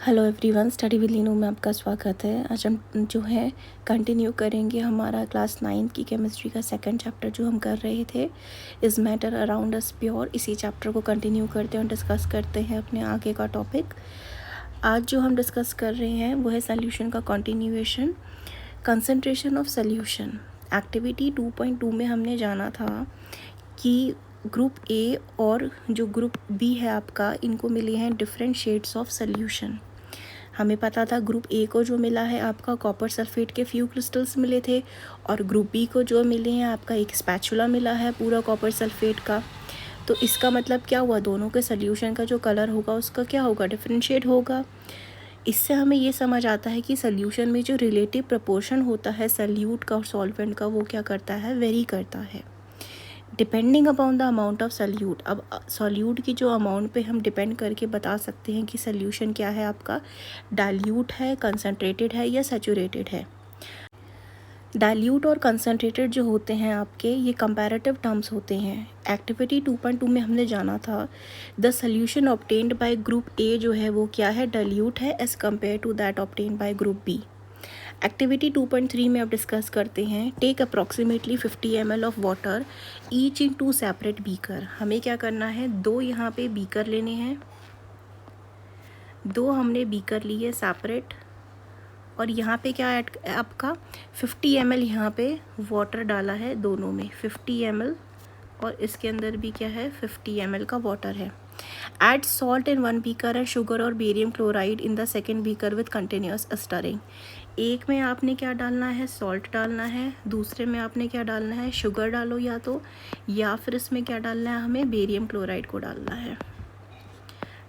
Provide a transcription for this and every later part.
Hello everyone, study with Leenu में आपका स्वागत है। आज हम जो है कंटिन्यू करेंगे हमारा क्लास 9 की केमिस्ट्री का सेकंड चैप्टर जो हम कर रहे थे, is matter around us pure. इसी चैप्टर को कंटिन्यू करते हैं और डिस्कस करते हैं अपने आगे का टॉपिक। आज जो हम डिस्कस कर रहे हैं वो है सोल्यूशन का continuation, concentration of solution. Activity 2.2 में हमने जाना था कि ग्रुप ए और जो ग्रुप बी है आपका, इनको मिले हैं डिफरेंट शेड्स ऑफ सोल्यूशन। हमें पता था ग्रुप ए को जो मिला है आपका कॉपर सल्फेट के फ्यू क्रिस्टल्स मिले थे, और ग्रुप बी को जो मिले हैं आपका एक स्पैचुला मिला है पूरा कॉपर सल्फेट का। तो इसका मतलब क्या हुआ, दोनों के सोल्यूशन का जो कलर होगा उसका क्या होगा, डिफरेंट शेड होगा। इससे हमें ये समझ आता है कि सोल्यूशन में जो रिलेटिव प्रपोर्शन होता है सल्यूट का और सॉल्वेंट का, वो क्या करता है, वेरी करता है depending upon the amount of solute. अब सॉल्यूट की जो अमाउंट पे हम डिपेंड करके बता सकते हैं कि सल्यूशन क्या है आपका, डाइल्यूट है, कंसनट्रेटेड है या सैचुरेटेड है। डाइल्यूट और कंसनट्रेटेड जो होते हैं आपके, ये कंपैरेटिव टर्म्स होते हैं। एक्टिविटी 2.2 में हमने जाना था the solution obtained by group A जो है वो क्या है, डाइल्यूट है as compare to that obtained by group B. Activity 2.3 में अब डिस्कस करते हैं, take approximately 50 ml of water each in 2 separate beaker. हमें क्या करना है, दो यहाँ पे बीकर लेने हैं, दो हमने बीकर लिए सेपरेट, और यहाँ पे क्या ऐड आपका 50 ml यहाँ पे वाटर डाला है, दोनों में 50 ml, और इसके अंदर भी क्या है 50 ml का वाटर है। Add salt in one beaker and sugar or barium chloride in the second beaker with continuous stirring। एक में आपने क्या डालना है, सॉल्ट डालना है, दूसरे में आपने क्या डालना है, शुगर डालो या तो, या फिर इसमें क्या डालना है, हमें बेरियम क्लोराइड को डालना है,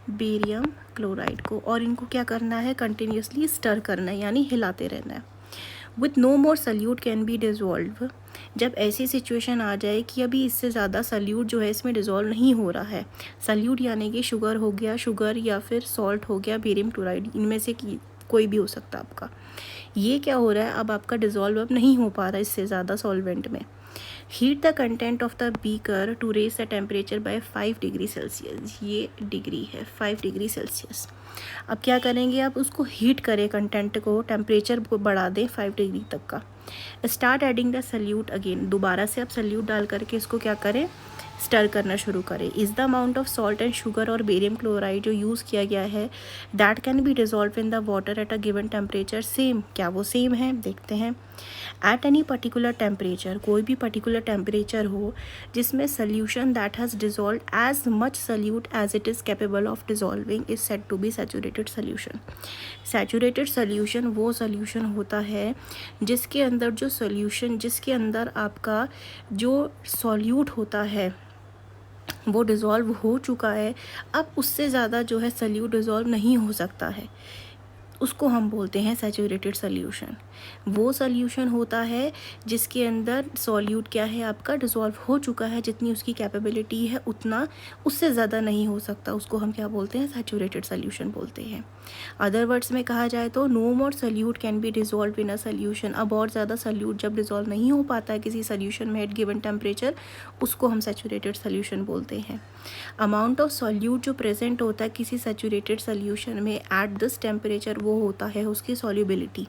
बेरियम क्लोराइड को, और इनको क्या करना है, कंटिन्यूसली स्टर करना है, यानी हिलाते रहना है। With no more solute can be dissolve. जब ऐसी सिचुएशन आ जाए कि अभी इससे ज़्यादा सल्यूट जो है इसमें डिज़ोल्व नहीं हो रहा है, सल्यूट यानी कि शुगर हो गया, शुगर या फिर सॉल्ट हो गया, बेरियम क्लोराइड, इनमें से कोई भी हो सकता है आपका, ये क्या हो रहा है, अब आपका डिज़ोल्व अब नहीं हो पा रहा है इससे ज़्यादा सॉल्वेंट में। Heat the content of the beaker to raise the temperature by 5 degree Celsius. ये डिग्री है 5 डिग्री सेल्सियस। अब क्या करेंगे, आप उसको हीट करें, कंटेंट को, टेम्परेचर को बढ़ा दें 5 डिग्री तक का। Start adding the solute again, दोबारा से आप सल्यूट डाल करके इसको क्या करें, स्टर करना शुरू करें। Is the amount of salt and sugar और बेरियम क्लोराइड जो यूज़ किया गया है, that can be dissolve in the water at a given temperature same. क्या वो सेम है, देखते हैं। एट एनी पर्टिकुलर टेम्परेचर, कोई भी पर्टिकुलर टेम्परेचर हो जिसमें solution that has dissolve as much solute as it is capable of dissolving is said to be saturated solution. Saturated solution वो सल्यूशन होता है जिसके अंदर जो सल्यूशन, जिसके अंदर आपका जो सॉल्यूट होता है वो डिज़ोल्व हो चुका है, अब उससे ज़्यादा जो है सल्यूट डिज़ोल्व नहीं हो सकता है, उसको हम बोलते हैं सैचुरेटेड सल्यूशन। वो सल्यूशन होता है जिसके अंदर सॉल्यूट क्या है आपका, डिज़ोल्व हो चुका है, जितनी उसकी कैपेबिलिटी है उतना, उससे ज़्यादा नहीं हो सकता, उसको हम क्या बोलते हैं, सैचुरेटेड सल्यूशन बोलते हैं। अदर वर्ड्स में कहा जाए तो no more solute can be dissolve in a solution. अब और ज़्यादा सल्यूट जब डिज़ोल्व नहीं हो पाता है किसी सल्यूशन में एट गिवन टेम्परेचर, उसको हम सैचुरेटेड सल्यूशन बोलते हैं। अमाउंट ऑफ सॉल्यूट जो प्रेजेंट होता है किसी सैचुरेटेड सल्यूशन में एट दिस टेम्परेचर, वो होता है उसकी सॉल्युबिलिटी।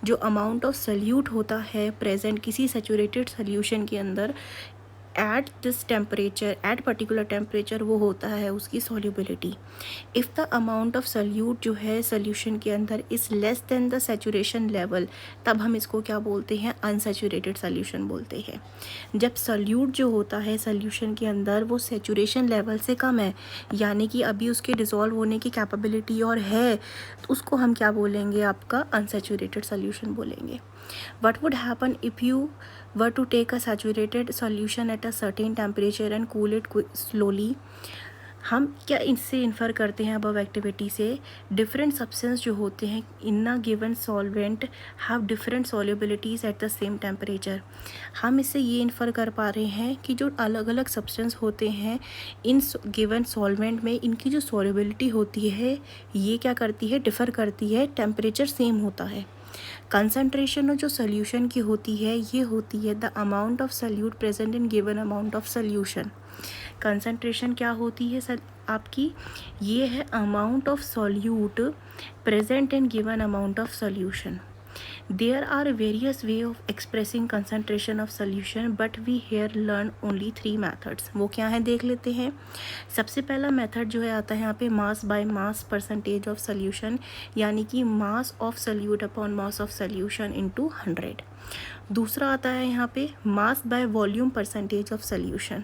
जो अमाउंट ऑफ सल्यूट होता है प्रेजेंट किसी सैचुरेटेड सल्यूशन के अंदर at this temperature, at particular temperature, वो होता है उसकी solubility. If the amount of solute जो है सोल्यूशन के अंदर is less than the saturation level, तब हम इसको क्या बोलते हैं, अनसैचुरेटेड सल्यूशन बोलते हैं। जब सल्यूट जो होता है सोल्यूशन के अंदर वो सैचुरेशन लेवल से कम है, यानी कि अभी उसके डिज़ोल्व होने की कैपेबिलिटी और है, तो उसको हम क्या बोलेंगे, आपका अनसैचुरेटेड सल्यूशन बोलेंगे। What would happen if you were to take a saturated solution at a certain temperature and cool it slowly? हम क्या इससे इन्फर करते हैं अबव एक्टिविटी से, डिफरेंट सब्सटेंस जो होते हैं in a given solvent have different solubilities at the same temperature. हम इससे ये इन्फर कर पा रहे हैं कि जो अलग अलग सब्सटेंस होते हैं इन गिवन सॉल्वेंट में, इनकी जो सॉल्युबिलिटी होती है ये क्या करती है, डिफ़र करती है, टेम्परेचर सेम होता है। कंसंट्रेशन जो सोल्यूशन की होती है ये होती है the amount of solute present in given amount of solution. Concentration क्या होती है सर आपकी, ये है amount of solute present in given amount of solution. There are various way of expressing concentration of solution, but we here learn only 3 methods. वो क्या है देख लेते हैं। सबसे पहला मेथड जो है आता है यहाँ पे मास by mass percentage of solution, यानी कि mass of solute upon mass of solution into 100। दूसरा आता है यहाँ पे mass by volume percentage of solution.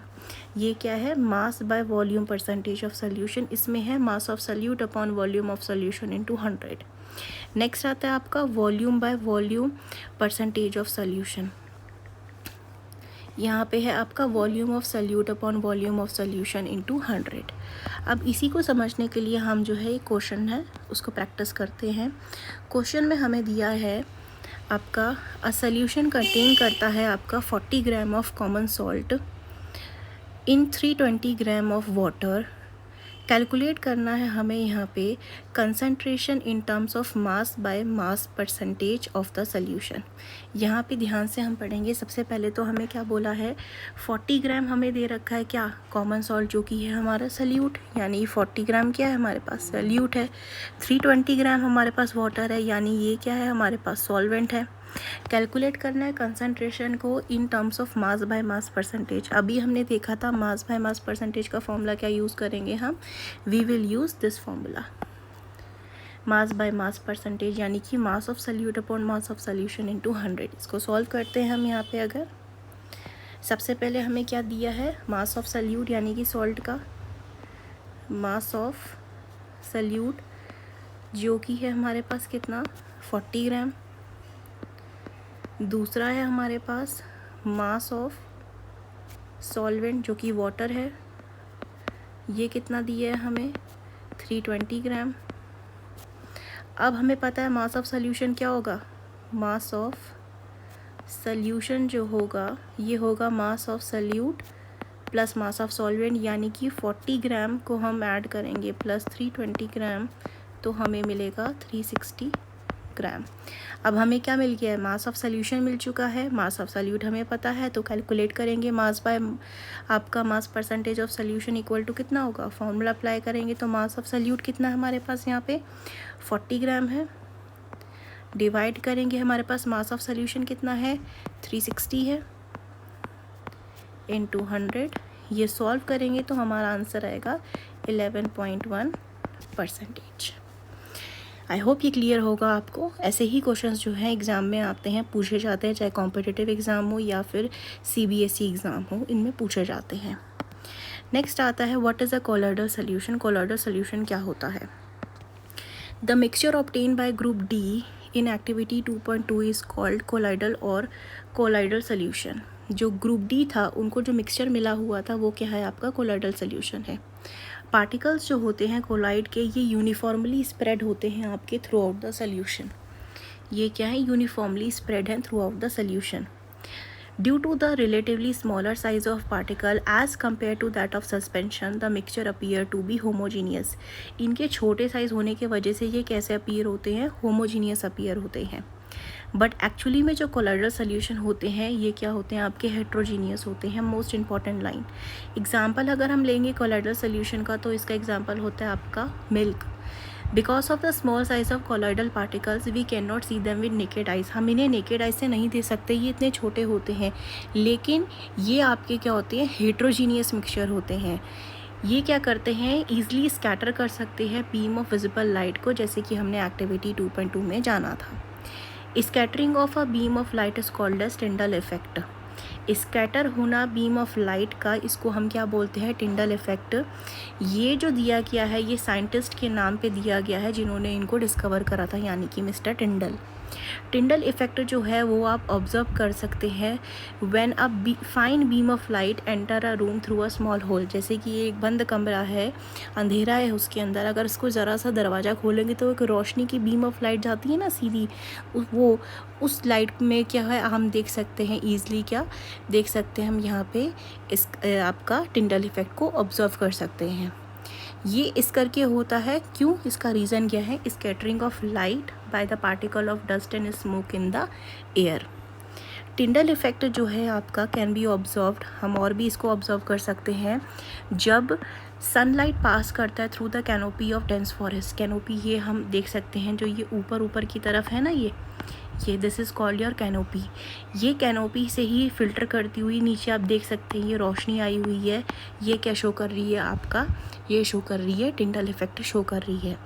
ये क्या है, mass by volume percentage of solution, इसमें है मास of solute upon volume of solution into 100। Next आता है आपका volume by volume percentage of solution. यहाँ पे है आपका volume of solute upon volume of solution into 100। अब इसी को समझने के लिए हम जो है एक क्वेश्चन है उसको प्रैक्टिस करते हैं। क्वेश्चन में हमें दिया है आपका अ सोल्यूशन कंटेन करता है आपका 40 gram of common salt in 320 gram of water. Calculate करना है हमें यहाँ पे concentration in terms of mass by mass percentage of the solution. यहाँ पे ध्यान से हम पढ़ेंगे। सबसे पहले तो हमें क्या बोला है, 40 ग्राम हमें दे रखा है क्या, कॉमन सॉल्ट, जो कि है हमारा सोल्यूट, यानी 40 ग्राम क्या है हमारे पास, सोल्यूट है। 320 ग्राम हमारे पास वाटर है, यानी ये क्या है हमारे पास सॉल्वेंट है। कैलकुलेट करना है कंसंट्रेशन को in terms of mass by mass percentage. अभी हमने देखा था मास बाय मास परसेंटेज का फॉर्मूला क्या यूज़ करेंगे हम, we will use this formula, mass by mass percentage, यानी कि mass of solute upon mass of solution into 100। इसको सॉल्व करते हैं हम यहाँ पे। अगर सबसे पहले हमें क्या दिया है, मास ऑफ सोल्यूट यानी कि सॉल्ट का मास ऑफ सोल्यूट, जो कि है हमारे पास कितना 40 ग्राम। दूसरा है हमारे पास मास ऑफ सॉल्वेंट, जो कि वाटर है, ये कितना दिया है हमें 320 ग्राम। अब हमें पता है मास ऑफ सोल्यूशन क्या होगा, मास ऑफ सोल्यूशन जो होगा ये होगा मास of solute plus mass of solvent, यानी कि 40 ग्राम को हम ऐड करेंगे प्लस 320 ग्राम तो हमें मिलेगा 360 ग्राम। अब हमें क्या मिल गया है, मास ऑफ सोल्यूशन मिल चुका है, मास ऑफ सोल्यूट हमें पता है, तो कैलकुलेट करेंगे मास बाय आपका mass percentage of solution equal to कितना होगा, फॉर्मूला अप्लाई करेंगे तो मास ऑफ सोल्यूट कितना है हमारे पास यहाँ पे 40 ग्राम है, डिवाइड करेंगे हमारे पास मास ऑफ सोल्यूशन कितना है 360 है, इनटू 100। ये सॉल्व करेंगे तो हमारा आंसर आएगा 11.1%। आई होप ये क्लियर होगा आपको। ऐसे ही क्वेश्चंस जो हैं एग्ज़ाम में आते हैं, पूछे जाते हैं, चाहे कॉम्पिटिटिव एग्ज़ाम हो या फिर CBSE एग्ज़ाम हो, इनमें पूछे जाते हैं। नेक्स्ट आता है what is a colloidal solution. Colloidal solution क्या होता है, the mixture obtain bye group D in activity 2.2 is called colloidal और कोलॉइडल सोल्यूशन। जो ग्रुप डी था उनको जो मिक्सचर मिला हुआ था वो क्या है आपका कोलॉइडल सोल्यूशन है। पार्टिकल्स जो होते हैं कोलाइड के, ये यूनिफॉर्मली स्प्रेड होते हैं आपके थ्रू आउट द सोल्यूशन। ये क्या है, यूनिफॉर्मली स्प्रेड हैं throughout the solution. Due to the relatively smaller size of particle as compare to that of suspension, the mixture appear to be homogeneous. इनके छोटे size होने की वजह से ये कैसे अपीयर होते हैं, होमोजीनियस अपीयर होते हैं। बट एक्चुअली में जो कोलॉइडल सोल्यूशन होते हैं ये क्या होते हैं आपके हेट्रोजीनियस होते हैं। मोस्ट इंपॉर्टेंट लाइन, एग्जाम्पल अगर हम लेंगे कोलॉइडल सोल्यूशन का तो इसका एग्जाम्पल होता है आपका milk. Because of the small size of colloidal particles we can not see them with naked eyes. हम इन्हें नेकेड आइज से नहीं दे सकते, ये इतने छोटे होते हैं, लेकिन ये आपके क्या होते हैं, हेट्रोजीनियस मिक्सचर होते हैं। ये क्या करते हैं, ईजिली स्कैटर कर सकते हैं बीम ऑफ विजिबल लाइट को, जैसे कि हमने एक्टिविटी 2.2 में जाना था। Scattering of a beam of light is called as Tyndall effect. Scatter होना बीम ऑफ लाइट का, इसको हम क्या बोलते हैं, टिंडल इफेक्ट। ये जो दिया गया है ये साइंटिस्ट के नाम पे दिया गया है जिन्होंने इनको डिस्कवर करा था, यानी कि मिस्टर टिंडल। टिंडल इफेक्ट जो है वो आप ऑब्जर्व कर सकते हैं when a fine beam of light enter a room through a small hole. जैसे कि ये एक बंद कमरा है, अंधेरा है, उसके अंदर अगर इसको ज़रा सा दरवाज़ा खोलेंगे तो एक रोशनी की बीम ऑफ लाइट जाती है ना सीधी, वो उस लाइट में क्या है हम देख सकते हैं ईजिली, क्या देख सकते हैं हम यहाँ पे इस आपका टिंडल इफेक्ट को ऑब्जर्व कर सकते हैं। ये इस करके होता है, क्यों, इसका रीज़न क्या है, scattering of light by the particle of dust and smoke in the air. Tyndall effect जो है आपका कैन बी ऑब्जर्व्ड, हम और भी इसको ऑब्जर्व कर सकते हैं जब सनलाइट पास करता है through the canopy of dense forest. Canopy ये हम देख सकते हैं जो ये ऊपर ऊपर की तरफ है ना, ये this is called your canopy. ये कैनोपी से ही फ़िल्टर करती हुई नीचे आप देख सकते हैं ये रोशनी आई हुई है। ये क्या शो कर रही है आपका, ये शो कर रही है, टिंडल इफेक्ट शो कर रही है।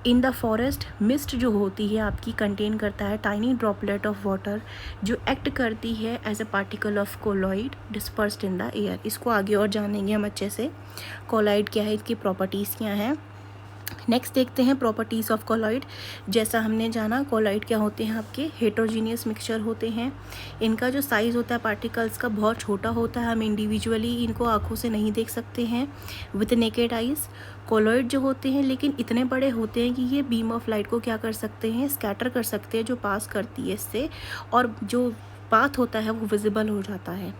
इन द फॉरेस्ट मिस्ट जो होती है आपकी कंटेन करता है टाइनी ड्रॉपलेट ऑफ वाटर जो एक्ट करती है as a particle of colloid dispersed in the air. इसको आगे और जानेंगे हम अच्छे से, कोलॉइड क्या है, इसकी प्रॉपर्टीज़ क्या हैं। नेक्स्ट देखते हैं प्रॉपर्टीज़ ऑफ कोलॉइड। जैसा हमने जाना कोलॉइड क्या होते हैं आपके हेट्रोजीनियस मिक्सचर होते हैं। इनका जो साइज़ होता है पार्टिकल्स का बहुत छोटा होता है, हम इंडिविजुअली इनको आँखों से नहीं देख सकते हैं विथ नेकेड आइज़। कोलॉइड जो होते हैं लेकिन इतने बड़े होते हैं कि ये बीम ऑफ लाइट को क्या कर सकते हैं, स्कैटर कर सकते हैं जो पास करती है इससे, और जो पाथ होता है वो विजिबल हो जाता है।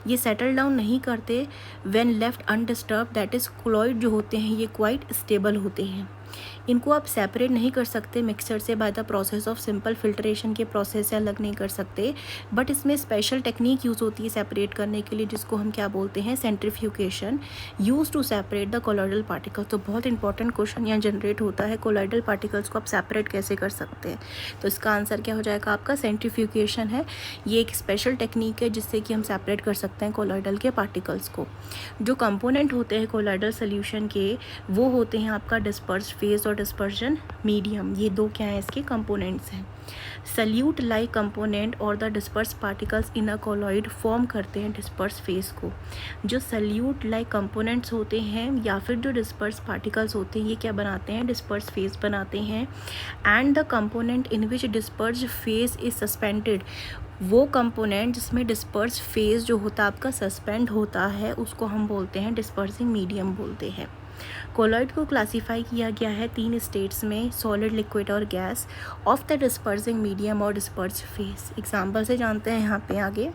ये सेटल डाउन नहीं करते when left undisturbed, that is colloid जो होते हैं ये क्वाइट स्टेबल होते हैं। इनको आप सेपरेट नहीं कर सकते मिक्सचर से by the process of simple filtration के प्रोसेस से अलग नहीं कर सकते, बट इसमें स्पेशल टेक्निक यूज़ होती है सेपरेट करने के लिए जिसको हम क्या बोलते हैं, centrifugation, use to separate the colloidal particle. तो बहुत इंपॉर्टेंट क्वेश्चन यहाँ जनरेट होता है, कोलॉइडल पार्टिकल्स को आप सेपरेट कैसे कर सकते हैं। तो इसका आंसर क्या हो जाएगा आपका, सेंट्रीफ्यूगेशन है। ये एक स्पेशल टेक्निक है जिससे कि हम सेपरेट कर सकते हैं कोलॉइडल के पार्टिकल्स को। जो कंपोनेंट होते हैं कोलॉइडल सोल्यूशन के वो होते हैं आपका डिस्पर्स्ड फेज और डिस्पर्जन मीडियम। ये दो क्या है इसके कंपोनेंट्स हैं। सल्यूट लाइक कंपोनेंट और the disperse particles in a colloid form करते हैं डिस्पर्स फेज को। जो सल्यूट लाइक कंपोनेंट्स होते हैं या फिर जो डिस्पर्स पार्टिकल्स होते हैं ये क्या बनाते हैं, डिस्पर्स फेज बनाते हैं। And the component in which disperse phase is suspended, वो कंपोनेंट जिसमें डिस्पर्स फेज जो होता है आपका सस्पेंड होता है उसको हम बोलते हैं डिस्पर्सिंग मीडियम बोलते हैं। कोलॉइड को क्लासीफाई किया गया है 3 स्टेट्स में, सॉलिड, लिक्विड और gas off the dispersing medium और डिस्पर्स फेज। एग्जाम्पल से जानते हैं यहाँ पे आगे।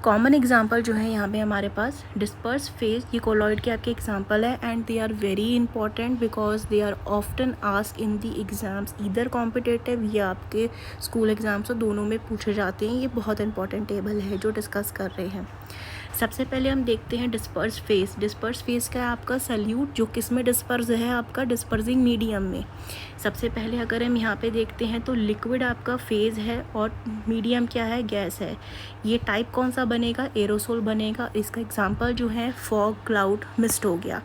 कॉमन एग्जाम्पल जो है यहाँ पे हमारे पास डिस्पर्स फेज, ये कोलॉइड के आपके एग्जाम्पल है and they are very important because they are often ask in the exams, either competitive या आपके स्कूल एग्ज़ाम्स, तो दोनों में पूछे जाते हैं। ये बहुत इंपॉर्टेंट टेबल है जो डिस्कस कर रहे हैं। सबसे पहले हम देखते हैं डिस्पर्स फेज। डिस्पर्स फेज का है आपका सल्यूट जो किस में डिस्पर्स है आपका, डिस्पर्सिंग मीडियम में। सबसे पहले अगर हम यहाँ पे देखते हैं तो लिक्विड आपका फेज है और मीडियम क्या है, गैस है। ये टाइप कौन सा बनेगा, एरोसोल बनेगा। इसका एग्जांपल जो है फॉग, क्लाउड, मिस्ट हो गया।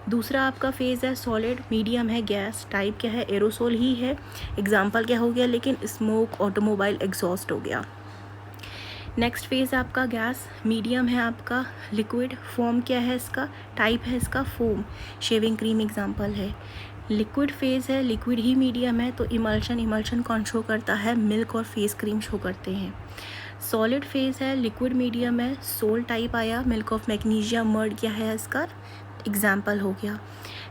दूसरा आपका फेज़ है सॉलिड, मीडियम है गैस, टाइप क्या है, एरोसोल ही है। एग्जांपल क्या हो गया लेकिन स्मोक, ऑटोमोबाइल एग्जॉस्ट हो गया। नेक्स्ट फेज़ आपका गैस, मीडियम है आपका लिक्विड, फॉर्म क्या है इसका, टाइप है इसका फोम, शेविंग क्रीम एग्जांपल है। लिक्विड फेज़ है, लिक्विड ही मीडियम है तो इमल्शन, इमल्शन कौन शो करता है, मिल्क और फेस क्रीम शो करते हैं। सॉलिड फेज़ है, लिक्विड मीडियम है, सोल टाइप आया, मिल्क ऑफ मैग्नीशिया, मर्ड क्या है इसका एग्जाम्पल हो गया।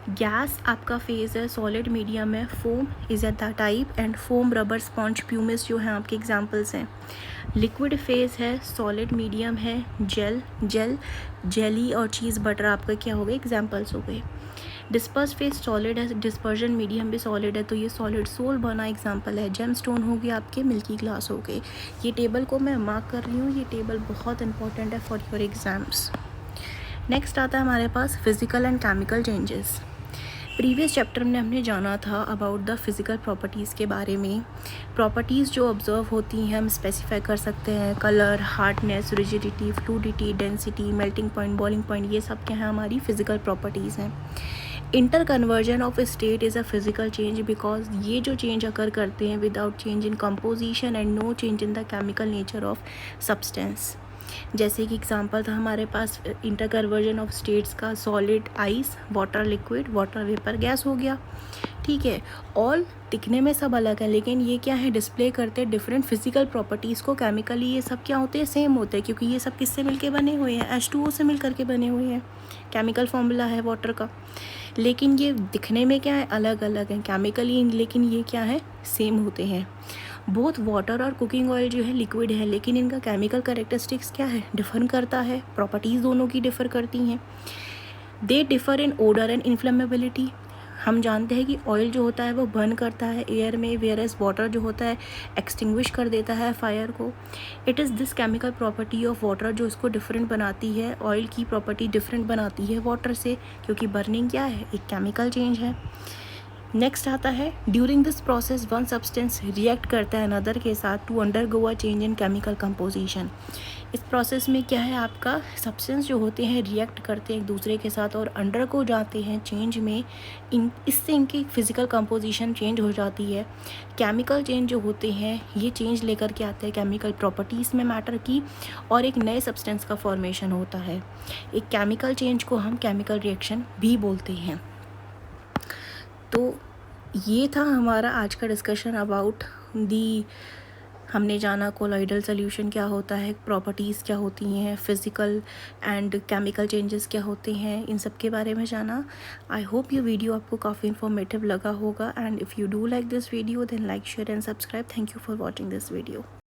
गैस आपका फेज़ है, सॉलिड मीडियम है, foam is at the type and foam, rubber, sponge, pumice जो हैं आपके एग्जांपल्स हैं। लिक्विड फेज़ है, सॉलिड मीडियम है, जेल, जेल, जेली और चीज़ बटर आपका क्या हो गए, एग्जांपल्स हो गए। डिस्पर्स फेज सॉलिड है, डिस्पर्जन मीडियम भी सॉलिड है तो ये सॉलिड सोल बना एग्जांपल है। जेम स्टोन हो गया आपके, मिल्की ग्लास हो गए। ये टेबल को मैं मार्क कर रही हूँ, ये टेबल बहुत इंपॉर्टेंट है फॉर योर एग्ज़ाम्स। नेक्स्ट आता है हमारे पास physical and chemical changes. Previous chapter में हमने जाना था अबाउट द फिज़िकल प्रॉपर्टीज़ के बारे में। प्रॉपर्टीज़ जो ऑब्जर्व होती हैं हम स्पेसिफाई कर सकते हैं, colour, hardness, rigidity, fluidity, density, melting point, boiling point, ये सब क्या है हमारी फिज़िकल प्रॉपर्टीज़ हैं। Interconversion of state is a physical change because ये जो चेंज अकर करते हैं without change in composition and no change in the chemical nature of substance. जैसे कि एग्जांपल था हमारे पास इंटर कन्वर्जन ऑफ स्टेट्स का, solid ice, water liquid, water vapour gas हो गया। ठीक है, ऑल दिखने में सब अलग है लेकिन ये क्या है, डिस्प्ले करते हैं डिफरेंट फिजिकल प्रॉपर्टीज़ को। केमिकली ये सब क्या होते हैं, सेम होते हैं क्योंकि ये सब किससे मिलके बने हुए हैं, H2O से मिल करके बने हुए हैं। केमिकल फॉर्मूला है वाटर का, लेकिन ये दिखने में क्या है, अलग अलग हैं केमिकली, लेकिन ये क्या है, सेम होते हैं। बोथ वाटर और कुकिंग ऑयल जो है लिक्विड है लेकिन इनका केमिकल कैरेक्टरिस्टिक्स क्या है, डिफ़र करता है। प्रॉपर्टीज़ दोनों की डिफ़र करती हैं। दे डिफ़र इन ओडर एंड इन्फ्लेमेबिलिटी। हम जानते हैं कि ऑयल जो होता है वो बर्न करता है एयर में, वेयर एज वाटर जो होता है एक्सटिंग्विश कर देता है फायर को। It is this chemical property of water जो इसको डिफरेंट बनाती है, ऑयल की प्रॉपर्टी डिफरेंट बनाती है वाटर से, क्योंकि बर्निंग क्या है, एक केमिकल चेंज है। नेक्स्ट आता है during this process one substance react करता है अनदर के साथ to undergo a change in chemical composition. इस प्रोसेस में क्या है, आपका सब्सटेंस जो होते हैं रिएक्ट करते हैं एक दूसरे के साथ और अंडर को जाते हैं चेंज में, इससे इनकी फिजिकल कंपोजिशन चेंज हो जाती है। केमिकल चेंज जो होते हैं ये चेंज लेकर के आते हैं केमिकल प्रॉपर्टीज़ में मैटर की, और एक नए सब्सटेंस का फॉर्मेशन होता है। एक केमिकल चेंज को हम केमिकल रिएक्शन भी बोलते हैं। तो ये था हमारा आज का डिस्कशन अबाउट दी, हमने जाना कोलॉइडल सॉल्यूशन क्या होता है, प्रॉपर्टीज़ क्या होती हैं, फिज़िकल एंड केमिकल चेंजेस क्या होते हैं, इन सब के बारे में जाना। आई होप ये वीडियो आपको काफ़ी इन्फॉर्मेटिव लगा होगा, and if you do like this video then like, share and subscribe. Thank you for watching this video.